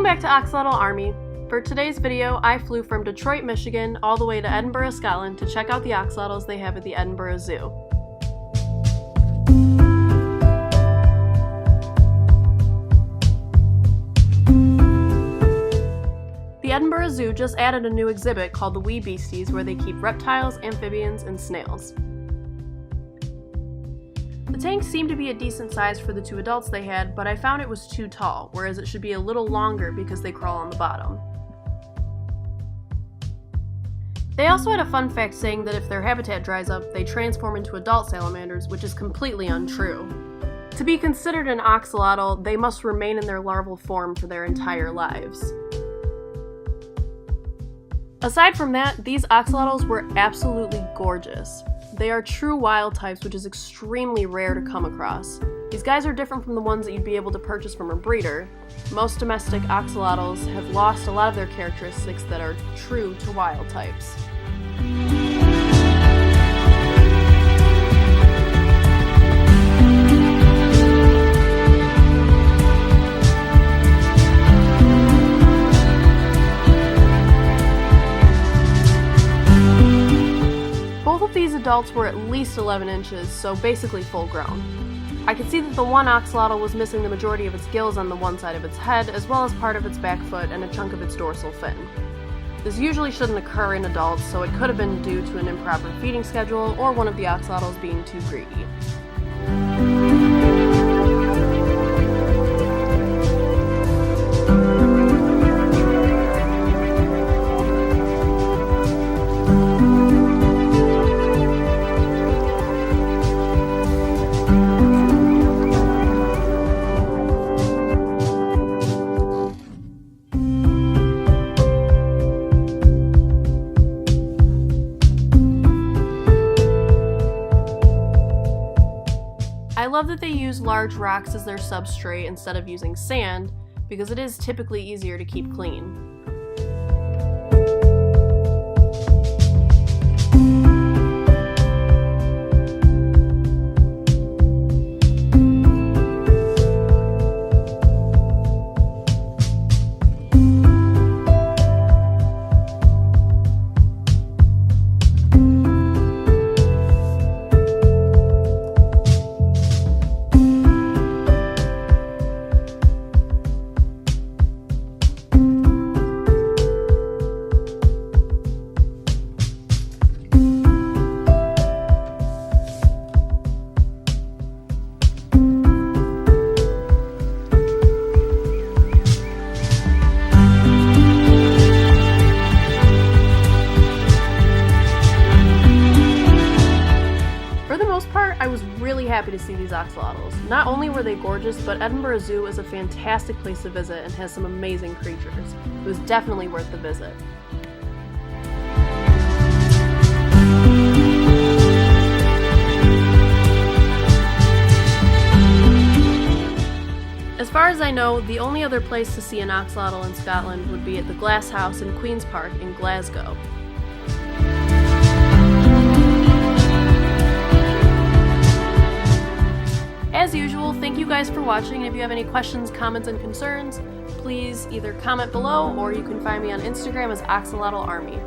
back to Axolotl Army. For today's video, I flew from Detroit, Michigan, all the way to Edinburgh, Scotland to check out the axolotls they have at the Edinburgh Zoo. The Edinburgh Zoo just added a new exhibit called the Wee Beasties, where they keep reptiles, amphibians, and snails. The tank seemed to be a decent size for the two adults they had, but I found it was too tall, whereas it should be a little longer because they crawl on the bottom. They also had a fun fact saying that if their habitat dries up, they transform into adult salamanders, which is completely untrue. To be considered an axolotl, they must remain in their larval form for their entire lives. Aside from that, these axolotls were absolutely gorgeous. They are true wild types, which is extremely rare to come across. These guys are different from the ones that you'd be able to purchase from a breeder. Most domestic axolotls have lost a lot of their characteristics that are true to wild types. These adults were at least 11 inches, so basically full grown. I could see that the one axolotl was missing the majority of its gills on the one side of its head, as well as part of its back foot and a chunk of its dorsal fin. This usually shouldn't occur in adults, so it could have been due to an improper feeding schedule or one of the axolotls being too greedy. I love that they use large rocks as their substrate instead of using sand, because it is typically easier to keep clean. I was really happy to see these axolotls. Not only were they gorgeous, but Edinburgh Zoo is a fantastic place to visit and has some amazing creatures. It was definitely worth the visit. As far as I know, the only other place to see an axolotl in Scotland would be at the Glass House in Queen's Park in Glasgow. As usual, thank you guys for watching, and if you have any questions, comments, and concerns, please either comment below or you can find me on Instagram as Axolotl Army.